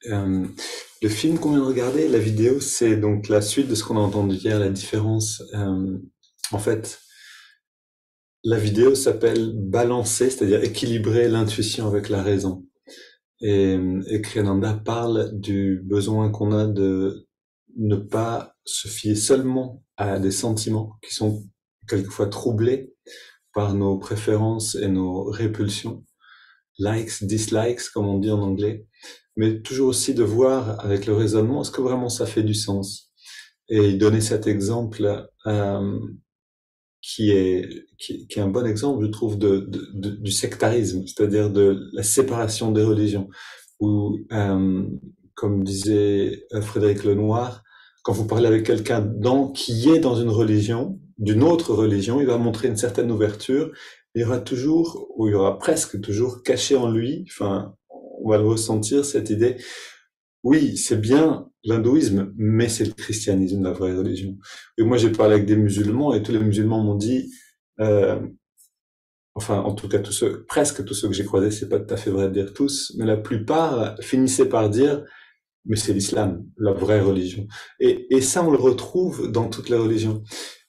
Euh, le film qu'on vient de regarder, la vidéo, c'est donc la suite de ce qu'on a entendu hier, la différence. En fait, la vidéo s'appelle balancer, c'est-à-dire équilibrer l'intuition avec la raison. Et Kriyananda parle du besoin qu'on a de ne pas se fier seulement à des sentiments qui sont quelquefois troublés par nos préférences et nos répulsions, likes, dislikes, comme on dit en anglais, mais toujours aussi de voir avec le raisonnement, est-ce que vraiment ça fait du sens? Et il donnait cet exemple qui est un bon exemple, je trouve, du sectarisme, c'est-à-dire de la séparation des religions. Où, comme disait Frédéric Lenoir, quand vous parlez avec quelqu'un qui est dans une religion, d'une autre religion, il va montrer une certaine ouverture. Il y aura toujours, ou il y aura presque toujours, caché en lui, enfin, on va le ressentir, cette idée. Oui, c'est bien l'hindouisme, mais c'est le christianisme, la vraie religion. Et moi, j'ai parlé avec des musulmans et tous les musulmans m'ont dit, euh, enfin, en tout cas, presque tous ceux que j'ai croisés, c'est pas tout à fait vrai de dire tous, mais la plupart finissaient par dire, mais c'est l'islam, la vraie religion. Et ça, on le retrouve dans toutes les religions.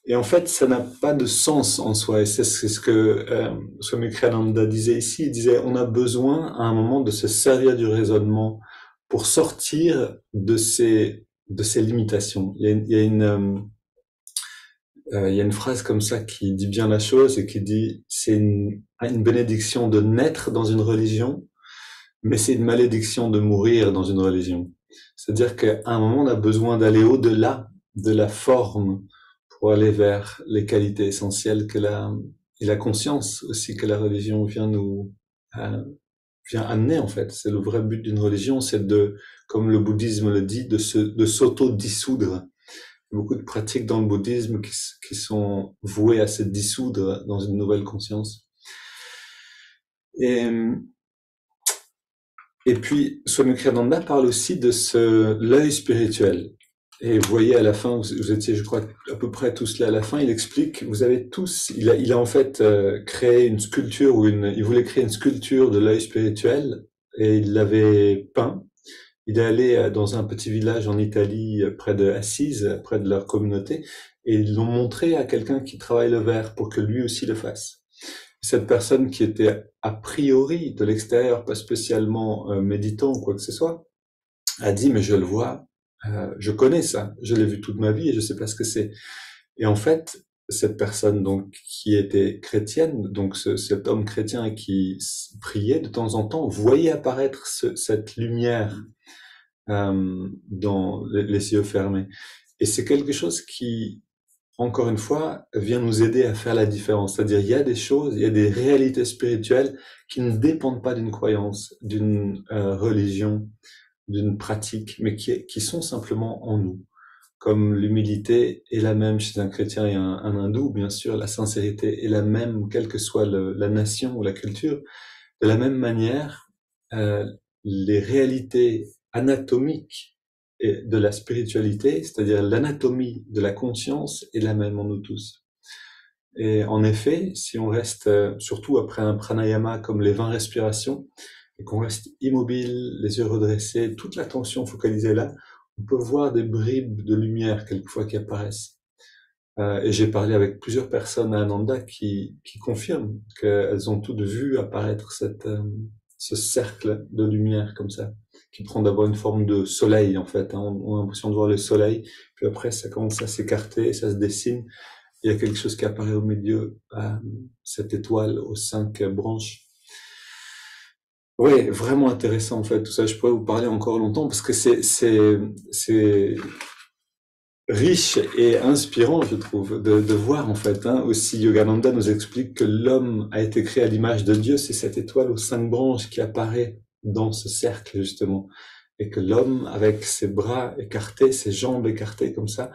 Et en fait, ça n'a pas de sens en soi. Et c'est ce que Swami Kriyananda disait ici. Il disait, on a besoin à un moment de se servir du raisonnement pour sortir de ces limitations. Il y a une phrase comme ça qui dit bien la chose et qui dit, c'est une bénédiction de naître dans une religion, mais c'est une malédiction de mourir dans une religion. C'est-à-dire qu'à un moment, on a besoin d'aller au-delà de la forme pour aller vers les qualités essentielles et la conscience aussi que la religion euh, vient amener, en fait. C'est le vrai but d'une religion, c'est comme le bouddhisme le dit, de s'auto-dissoudre. Il y a beaucoup de pratiques dans le bouddhisme qui sont vouées à se dissoudre dans une nouvelle conscience. Et, et puis, Swami Kriyananda parle aussi de l'œil spirituel. Et vous voyez à la fin, vous étiez, je crois, à peu près tous là à la fin, il explique, vous avez tous, il a en fait créé une sculpture, il voulait créer une sculpture de l'œil spirituel, et il l'avait peint. Il est allé dans un petit village en Italie, près de Assise, près de leur communauté, et ils l'ont montré à quelqu'un qui travaille le verre pour que lui aussi le fasse. Cette personne qui était a priori de l'extérieur, pas spécialement méditant ou quoi que ce soit, a dit mais je le vois, je connais ça, je l'ai vu toute ma vie et je sais pas ce que c'est. Et en fait, cette personne donc qui était chrétienne, donc cet homme chrétien qui priait de temps en temps, voyait apparaître cette lumière dans les yeux fermés. Et c'est quelque chose qui, encore une fois, vient nous aider à faire la différence. C'est-à-dire, il y a des choses, il y a des réalités spirituelles qui ne dépendent pas d'une croyance, d'une religion, d'une pratique, mais qui sont simplement en nous. Comme l'humilité est la même chez un chrétien et un hindou, bien sûr, la sincérité est la même, quelle que soit la nation ou la culture. De la même manière, euh, les réalités anatomiques de la spiritualité, c'est-à-dire l'anatomie de la conscience, est la même en nous tous. Et en effet, si on reste, surtout après un pranayama comme les 20 respirations, et qu'on reste immobile, les yeux redressés, toute l'attention focalisée là, on peut voir des bribes de lumière quelquefois qui apparaissent. Et j'ai parlé avec plusieurs personnes à Ananda qui confirment qu'elles ont toutes vu apparaître ce cercle de lumière comme ça, qui prend d'abord une forme de soleil en fait. Hein. On a l'impression de voir le soleil, puis après ça commence à s'écarter, ça se dessine. Il y a quelque chose qui apparaît au milieu, cette étoile aux 5 branches. Oui, vraiment intéressant en fait tout ça. Je pourrais vous parler encore longtemps parce que c'est riche et inspirant, je trouve, de voir en fait. Hein. Aussi, Yogananda nous explique que l'homme a été créé à l'image de Dieu. C'est cette étoile aux 5 branches qui apparaît dans ce cercle justement, et que l'homme, avec ses bras écartés, ses jambes écartées comme ça,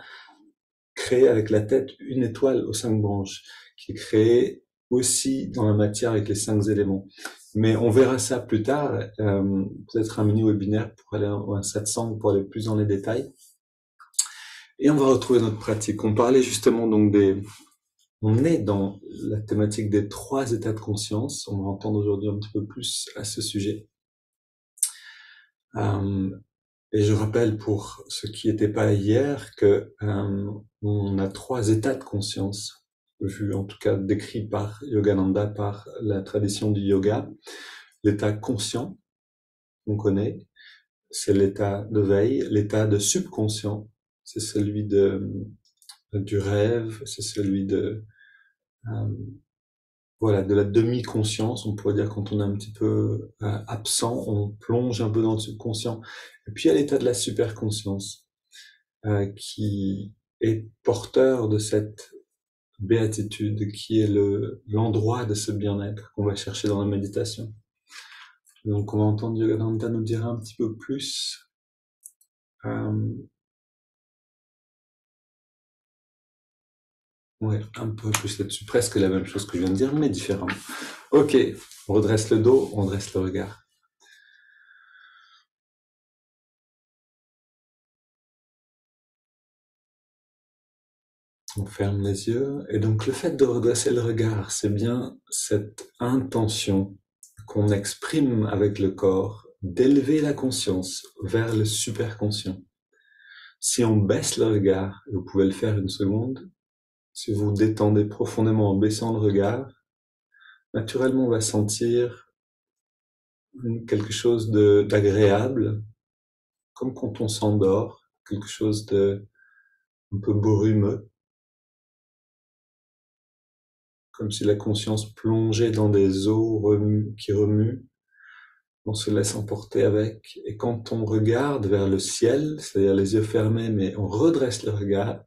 crée avec la tête une étoile aux 5 branches, qui est créée aussi dans la matière avec les 5 éléments. Mais on verra ça plus tard, peut-être un mini-webinaire pour aller ou un satsang pour aller plus dans les détails. Et on va retrouver notre pratique. On parlait justement donc on est dans la thématique des 3 états de conscience. On va entendre aujourd'hui un petit peu plus à ce sujet. Euh, et je rappelle pour ceux qui n'étaient pas hier que on a 3 états de conscience, vus en tout cas décrits par Yogananda, par la tradition du yoga. L'état conscient, qu'on connaît, c'est l'état de veille. L'état de subconscient, c'est celui du rêve, c'est celui euh, voilà, de la demi-conscience. On pourrait dire quand on est un petit peu absent, on plonge un peu dans le subconscient. Et puis il y a l'état de la superconscience qui est porteur de cette béatitude, qui est l'endroit de ce bien-être qu'on va chercher dans la méditation. Donc on va entendre Yogananda nous dire un petit peu plus ouais, un peu plus là-dessus. Presque la même chose que je viens de dire, mais différemment. Ok, on redresse le dos, on dresse le regard. On ferme les yeux. Et donc le fait de redresser le regard, c'est bien cette intention qu'on exprime avec le corps d'élever la conscience vers le superconscient. Si on baisse le regard, vous pouvez le faire une seconde, si vous vous détendez profondément en baissant le regard, naturellement on va sentir quelque chose d'agréable, comme quand on s'endort, quelque chose de un peu brumeux, comme si la conscience plongeait dans des eaux qui remuent. On se laisse emporter avec. Et quand on regarde vers le ciel, c'est-à-dire les yeux fermés, mais on redresse le regard,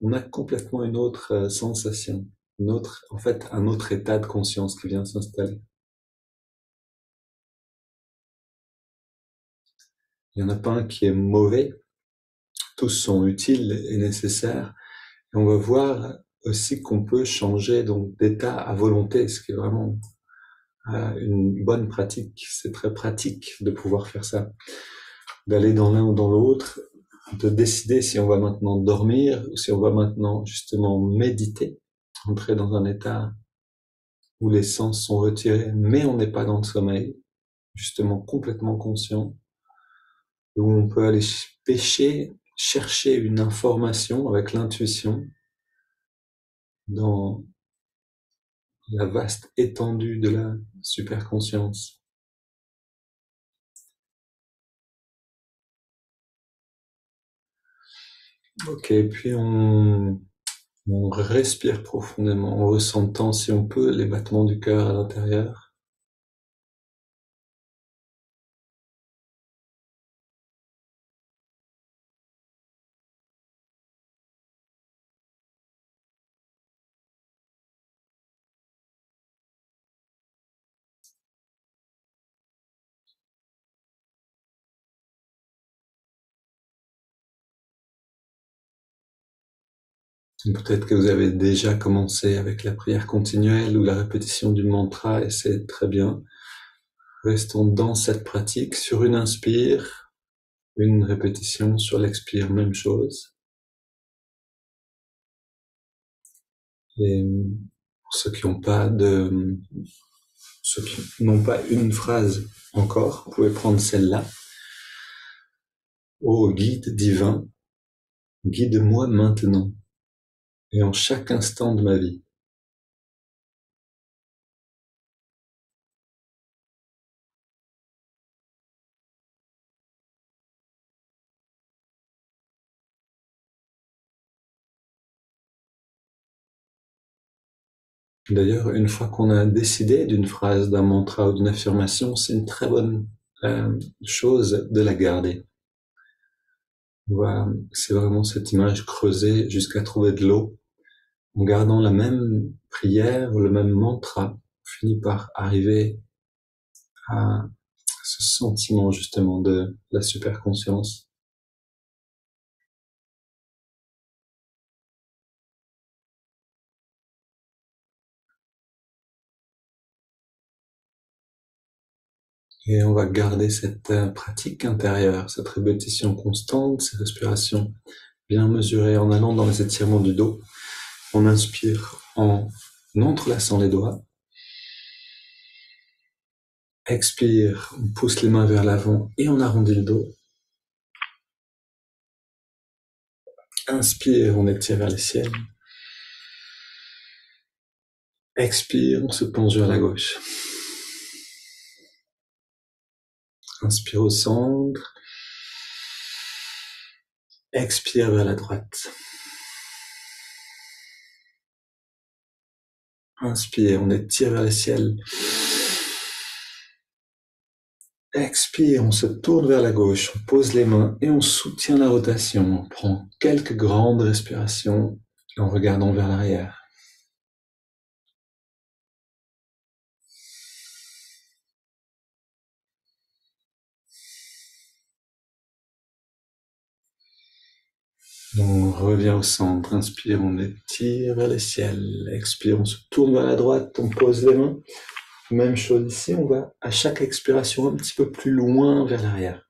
on a complètement une autre sensation, en fait, un autre état de conscience qui vient s'installer. Il n'y en a pas un qui est mauvais, tous sont utiles et nécessaires. Et on va voir aussi qu'on peut changer donc d'état à volonté, ce qui est vraiment une bonne pratique. C'est très pratique de pouvoir faire ça, d'aller dans l'un ou dans l'autre, de décider si on va maintenant dormir ou si on va maintenant justement méditer, entrer dans un état où les sens sont retirés, mais on n'est pas dans le sommeil, justement complètement conscient, où on peut aller pêcher, chercher une information avec l'intuition dans la vaste étendue de la superconscience. Ok, puis on respire profondément en ressentant, si on peut, les battements du cœur à l'intérieur. Peut-être que vous avez déjà commencé avec la prière continuelle ou la répétition du mantra et c'est très bien. Restons dans cette pratique. Sur une inspire, une répétition, sur l'expire, même chose. Et pour ceux qui n'ont pas une phrase encore, vous pouvez prendre celle-là. Ô guide divin, guide-moi maintenant et en chaque instant de ma vie. D'ailleurs, une fois qu'on a décidé d'une phrase, d'un mantra ou d'une affirmation, c'est une très bonne chose de la garder. Voilà, c'est vraiment cette image creusée jusqu'à trouver de l'eau. En gardant la même prière ou le même mantra, on finit par arriver à ce sentiment justement de la superconscience. Et on va garder cette pratique intérieure, cette répétition constante, ces respirations bien mesurées en allant dans les étirements du dos. On inspire en entrelaçant les doigts. Expire, on pousse les mains vers l'avant et on arrondit le dos. Inspire, on étire vers le ciel. Expire, on se penche vers la gauche. Inspire au centre. Expire vers la droite. Inspire, on étire vers le ciel. Expire, on se tourne vers la gauche, on pose les mains et on soutient la rotation. On prend quelques grandes respirations en regardant vers l'arrière. On revient au centre. Inspire, on étire vers le ciel. Expire, on se tourne vers la droite, on pose les mains. Même chose ici, on va à chaque expiration un petit peu plus loin vers l'arrière.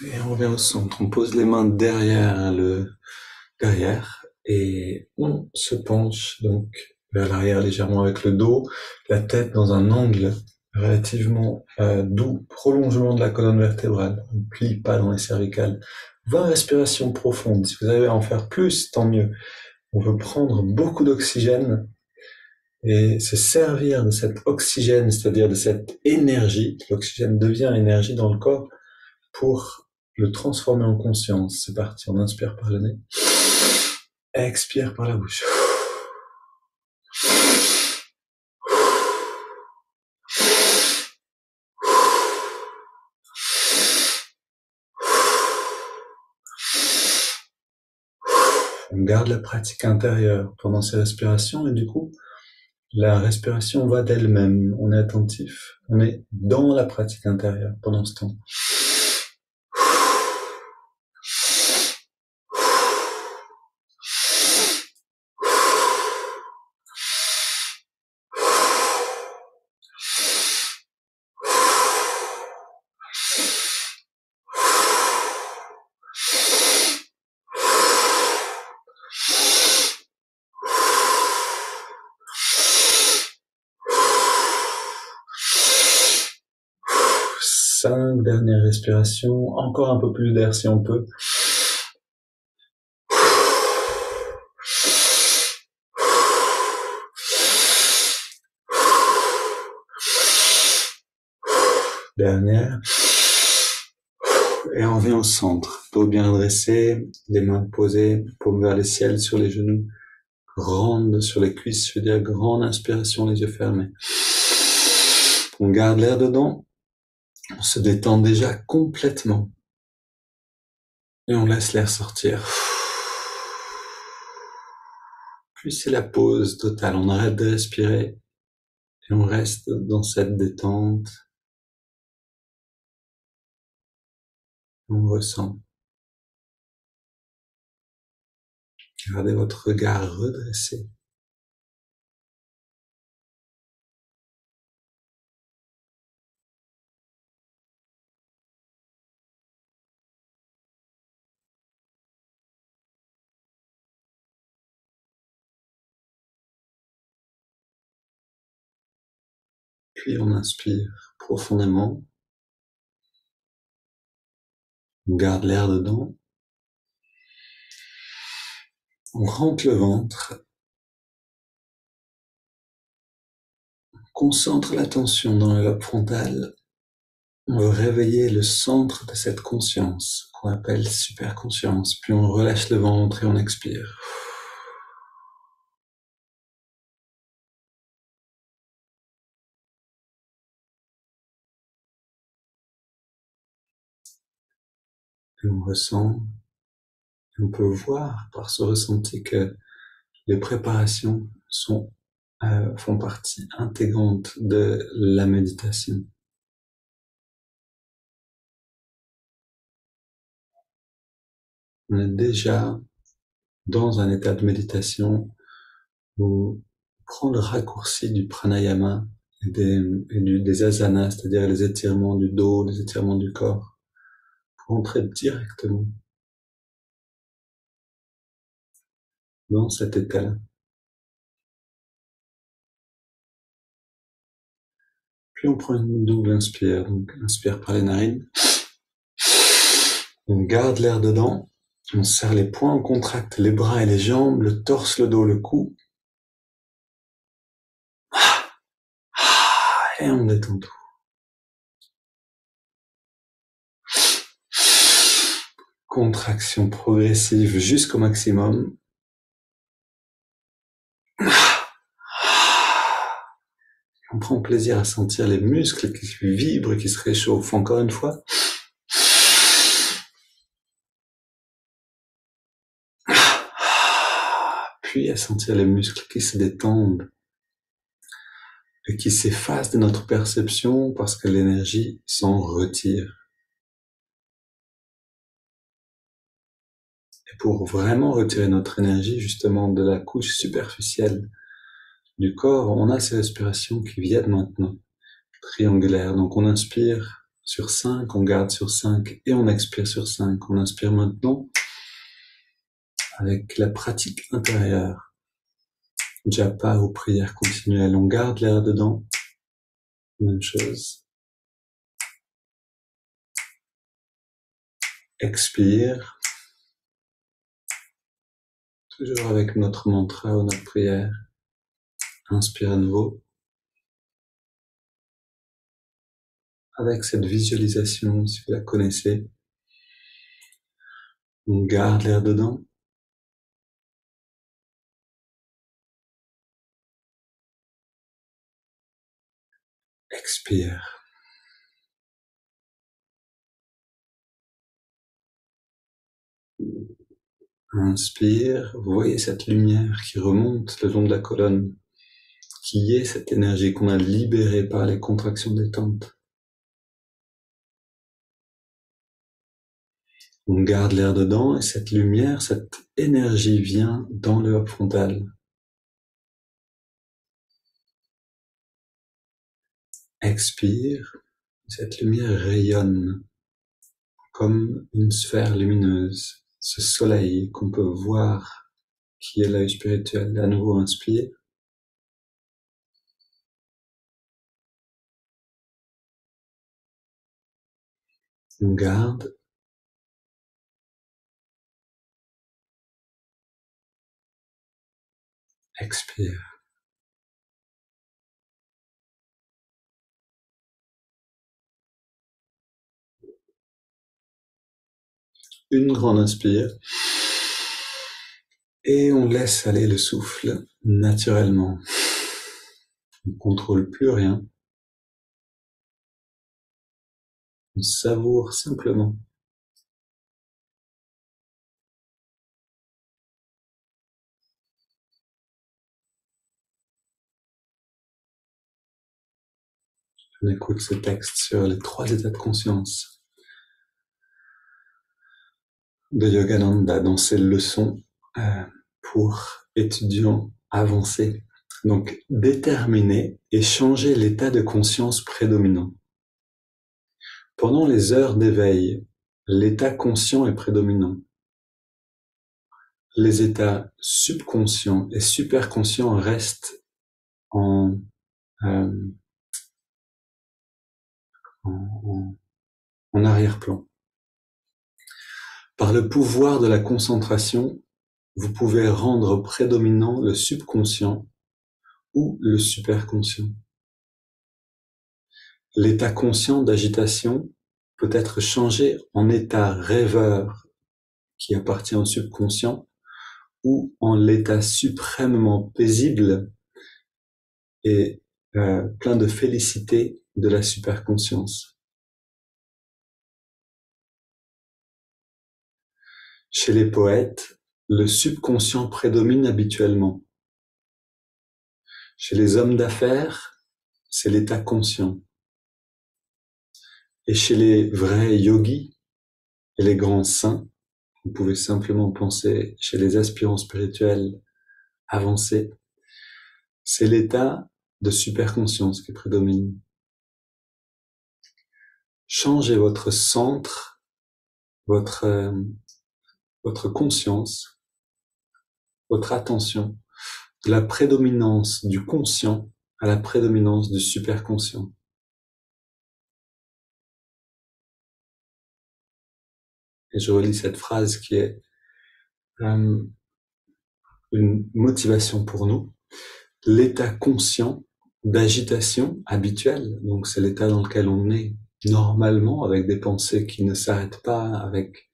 Et on revient au centre. On pose les mains derrière et on se penche donc vers l'arrière légèrement avec le dos, la tête dans un angle relativement doux, prolongement de la colonne vertébrale. On ne plie pas dans les cervicales. 20 respirations profondes. Si vous avez à en faire plus, tant mieux. On veut prendre beaucoup d'oxygène et se servir de cet oxygène, c'est-à-dire de cette énergie. L'oxygène devient énergie dans le corps pour le transformer en conscience. C'est parti, on inspire par le nez. Expire par la bouche. On garde la pratique intérieure pendant ces respirations et du coup, la respiration va d'elle-même. On est attentif. On est dans la pratique intérieure pendant ce temps. Cinq dernières respirations. Encore un peu plus d'air si on peut. Dernière. Et on revient au centre. Dos bien dressé, les mains posées, paume vers le ciel sur les genoux. Grande sur les cuisses, je veux dire grande inspiration, les yeux fermés. On garde l'air dedans. On se détend déjà complètement. Et on laisse l'air sortir. Puis c'est la pause totale. On arrête de respirer et on reste dans cette détente. On ressent. Gardez votre regard redressé. Puis on inspire profondément. On garde l'air dedans. On rentre le ventre. On concentre l'attention dans le lobe frontal. On veut réveiller le centre de cette conscience qu'on appelle superconscience. Puis on relâche le ventre et on expire. Et on ressent, et on peut voir par ce ressenti que les préparations font partie intégrante de la méditation. On est déjà dans un état de méditation où on prend le raccourci du pranayama des asanas, c'est-à-dire les étirements du dos, les étirements du corps, pour entrer directement dans cet état-là. Puis on prend une double inspire, donc inspire par les narines, on garde l'air dedans, on serre les poings, on contracte les bras et les jambes, le torse, le dos, le cou, et on détend tout. Contraction progressive jusqu'au maximum. On prend plaisir à sentir les muscles qui vibrent, qui se réchauffent. Encore une fois. Puis à sentir les muscles qui se détendent et qui s'effacent de notre perception parce que l'énergie s'en retire. Et pour vraiment retirer notre énergie justement de la couche superficielle du corps, on a ces respirations qui viennent maintenant, triangulaires. Donc on inspire sur 5, on garde sur 5 et on expire sur 5. On inspire maintenant avec la pratique intérieure. Japa ou prière continuelle, on garde l'air dedans. Même chose. Expire. Toujours avec notre mantra ou notre prière. Inspire à nouveau. Avec cette visualisation, si vous la connaissez. On garde l'air dedans. Expire. Inspire. Vous voyez cette lumière qui remonte le long de la colonne, qui est cette énergie qu'on a libérée par les contractions détente. On garde l'air dedans et cette lumière, cette énergie vient dans le lobe frontal. Expire. Cette lumière rayonne comme une sphère lumineuse. Ce soleil qu'on peut voir, qui est l'œil spirituel. À nouveau, inspire. On garde. Expire. Une grande inspire. Et on laisse aller le souffle naturellement. On ne contrôle plus rien. On savoure simplement. On écoute ce texte sur les 3 états de conscience de Yogananda dans ses leçons pour étudiants avancés. Donc, déterminer et changer l'état de conscience prédominant. Pendant les heures d'éveil, l'état conscient est prédominant. Les états subconscients et superconscients restent en arrière-plan. Par le pouvoir de la concentration, vous pouvez rendre prédominant le subconscient ou le superconscient. L'état conscient d'agitation peut être changé en état rêveur qui appartient au subconscient ou en l'état suprêmement paisible et plein de félicité de la superconscience. Chez les poètes, le subconscient prédomine habituellement. Chez les hommes d'affaires, c'est l'état conscient. Et chez les vrais yogis et les grands saints, vous pouvez simplement penser chez les aspirants spirituels avancés, c'est l'état de superconscience qui prédomine. Changez votre centre, votre, votre conscience, votre attention, de la prédominance du conscient à la prédominance du superconscient. Et je relis cette phrase qui est une motivation pour nous. L'état conscient d'agitation habituelle, donc c'est l'état dans lequel on est normalement, avec des pensées qui ne s'arrêtent pas, avec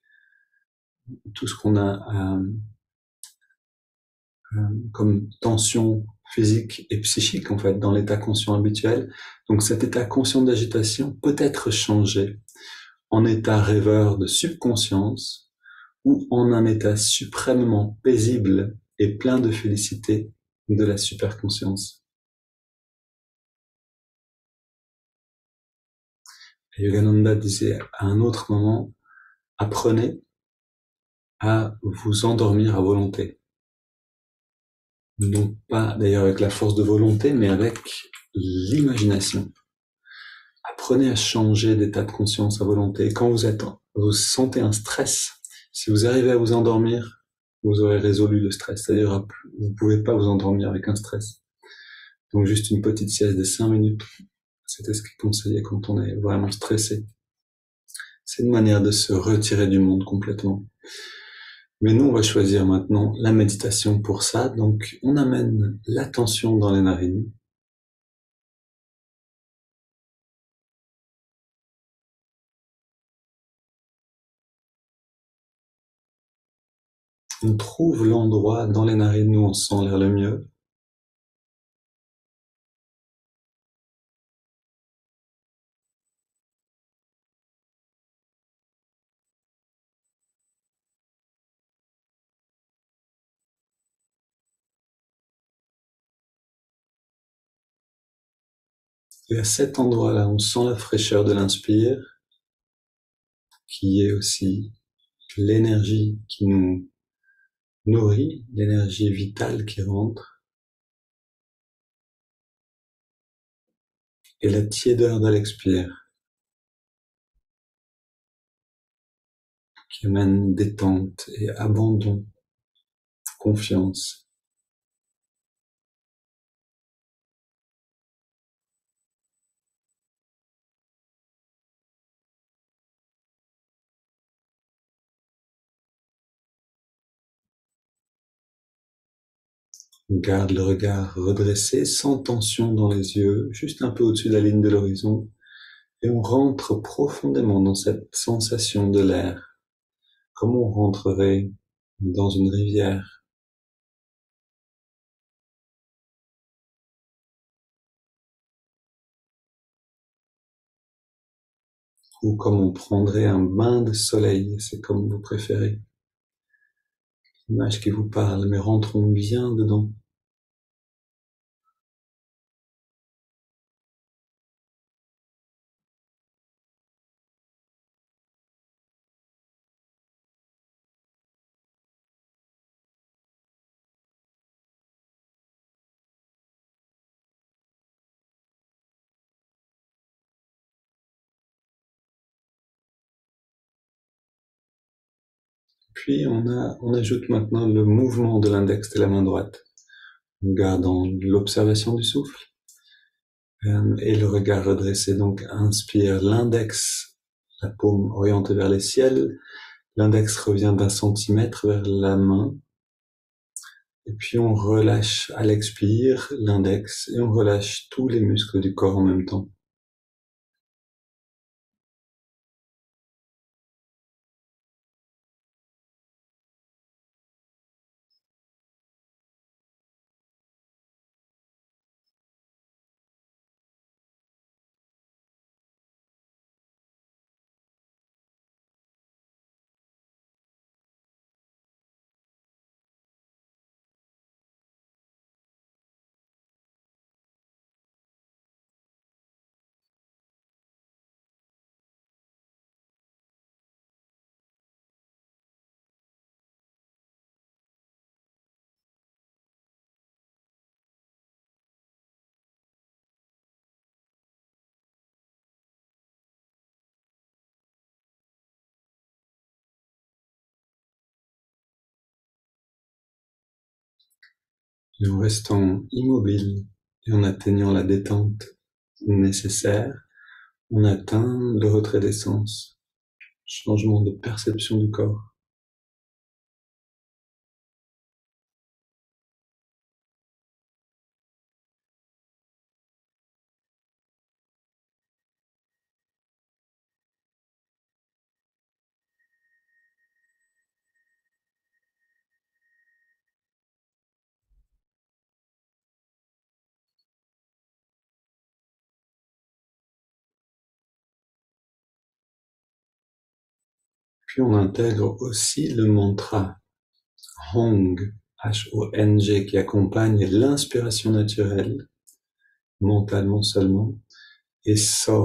tout ce qu'on a comme tension physique et psychique en fait dans l'état conscient habituel. Donc cet état conscient d'agitation peut être changé en état rêveur de subconscience ou en un état suprêmement paisible et plein de félicité de la superconscience. Et Yogananda disait à un autre moment, apprenez à vous endormir à volonté. Non pas d'ailleurs avec la force de volonté, mais avec l'imagination. Apprenez à changer d'état de conscience à volonté. Quand vous sentez un stress, si vous arrivez à vous endormir, vous aurez résolu le stress. C'est-à-dire, vous ne pouvez pas vous endormir avec un stress. Donc juste une petite sieste de 5 minutes, c'était ce qui est conseillé quand on est vraiment stressé. C'est une manière de se retirer du monde complètement. Mais nous, on va choisir maintenant la méditation pour ça. Donc, on amène l'attention dans les narines. On trouve l'endroit dans les narines où on sent l'air le mieux. Et à cet endroit-là, on sent la fraîcheur de l'inspire, qui est aussi l'énergie qui nous nourrit, l'énergie vitale qui rentre, et la tiédeur de l'expire, qui amène détente et abandon, confiance. On garde le regard redressé, sans tension dans les yeux, juste un peu au-dessus de la ligne de l'horizon, et on rentre profondément dans cette sensation de l'air, comme on rentrerait dans une rivière, ou comme on prendrait un bain de soleil, c'est comme vous préférez. L'image qui vous parle, mais rentrons bien dedans. Puis on ajoute maintenant le mouvement de l'index de la main droite, en gardant l'observation du souffle et le regard redressé. Donc inspire l'index, la paume orientée vers les ciels, l'index revient d'1 centimètre vers la main, et puis on relâche à l'expire l'index et on relâche tous les muscles du corps en même temps. Et en restant immobile et en atteignant la détente nécessaire, on atteint le retrait des sens, changement de perception du corps. Puis on intègre aussi le mantra Hong, H-O-N-G, qui accompagne l'inspiration naturelle, mentalement seulement, et Sa,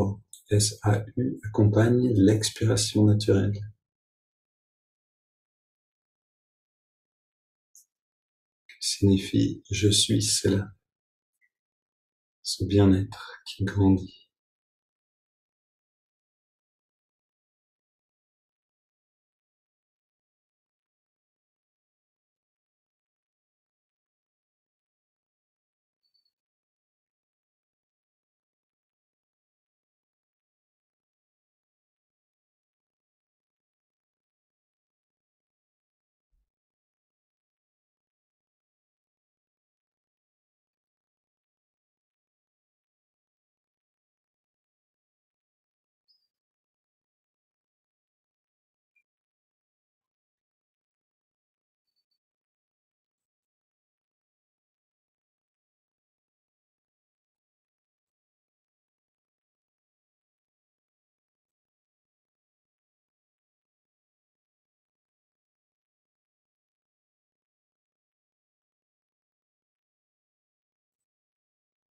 S-A-U, accompagne l'expiration naturelle, qui signifie je suis cela, ce bien-être qui grandit.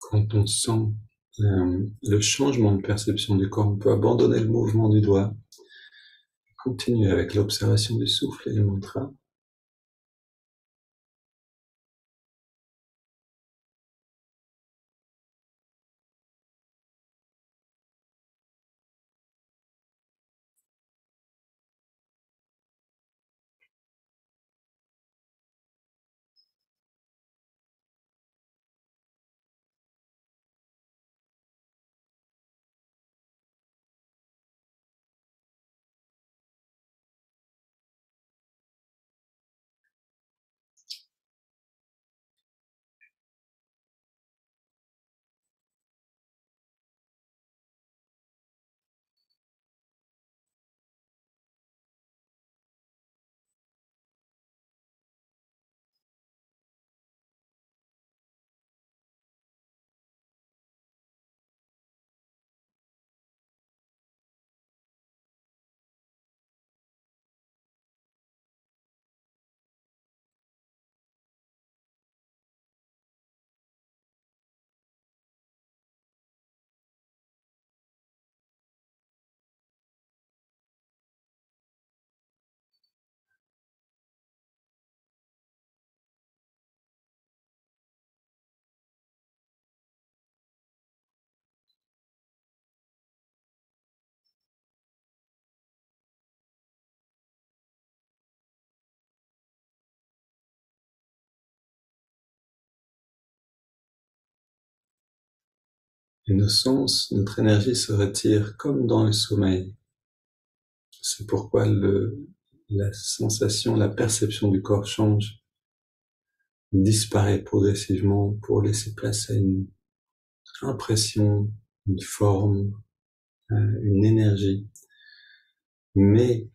Quand on sent le changement de perception du corps, on peut abandonner le mouvement du doigt, continuer avec l'observation du souffle et le mantra. Et nos sens, notre énergie se retire comme dans le sommeil. C'est pourquoi la sensation, la perception du corps change, disparaît progressivement pour laisser place à une impression, une forme, une énergie. Mais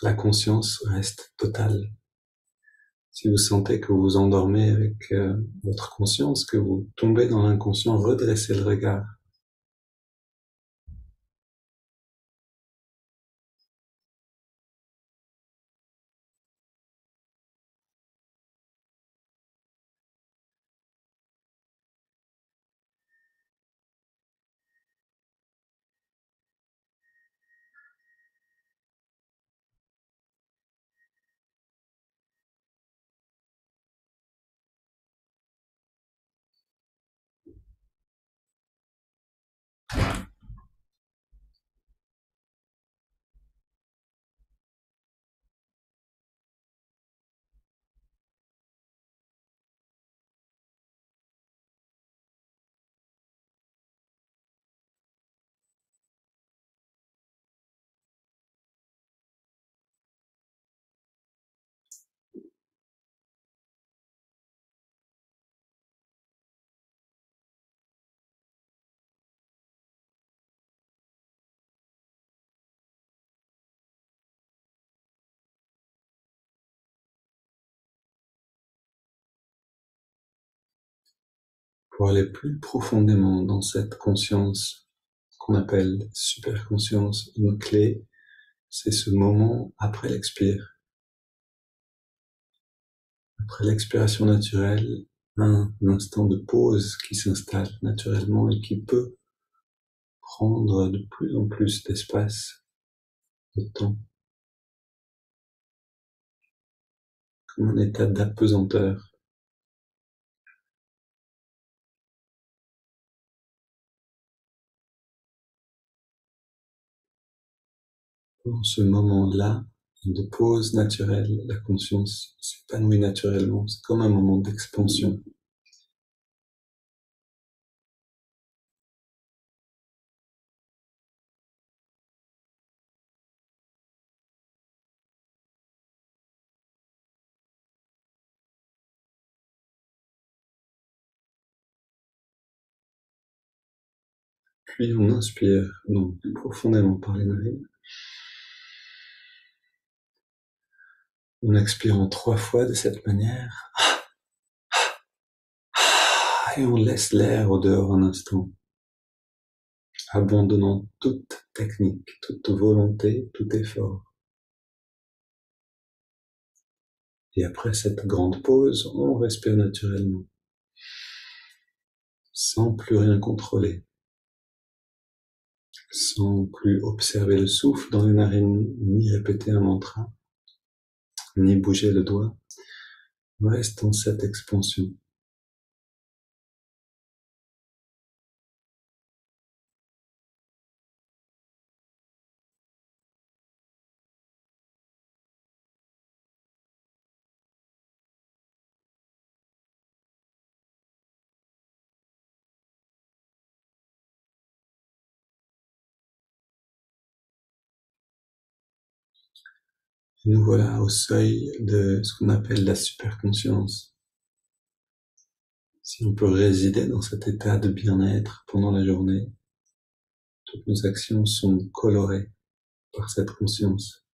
la conscience reste totale. Si vous sentez que vous vous endormez avec votre conscience, que vous tombez dans l'inconscient, redressez le regard. pour aller plus profondément dans cette conscience qu'on appelle superconscience. Une clé, c'est ce moment après l'expire. Après l'expiration naturelle, un instant de pause qui s'installe naturellement et qui peut prendre de plus en plus d'espace, de temps, comme un état d'apesanteur. Dans ce moment-là de pause naturelle, la conscience s'épanouit naturellement. C'est comme un moment d'expansion. Puis on inspire donc profondément par les narines. On expire en 3 fois de cette manière. Et on laisse l'air au dehors un instant, abandonnant toute technique, toute volonté, tout effort. Et après cette grande pause, on respire naturellement, sans plus rien contrôler, sans plus observer le souffle dans les narines, ni répéter un mantra, ni bouger le doigt. On reste dans cette expansion. Et nous voilà au seuil de ce qu'on appelle la superconscience. Si on peut résider dans cet état de bien-être pendant la journée, toutes nos actions sont colorées par cette conscience.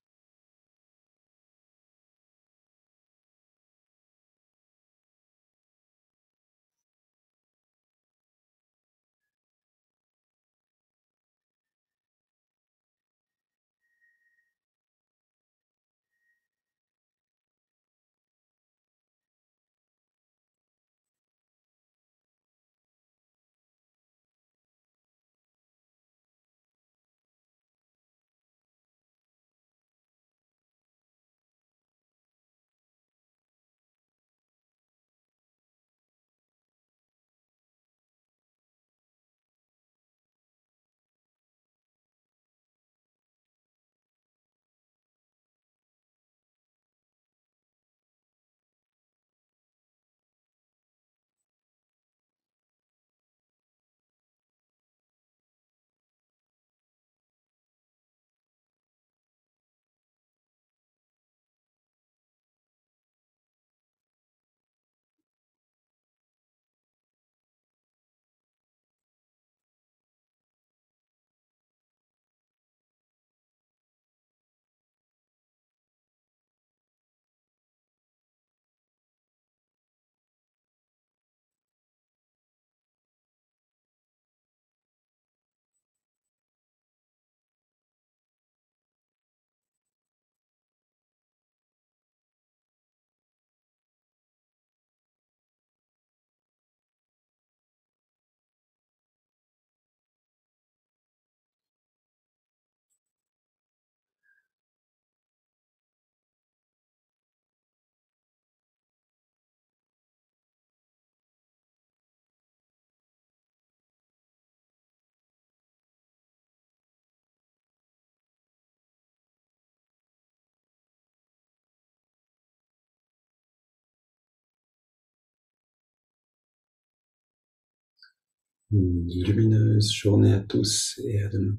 Une lumineuse journée à tous et à demain.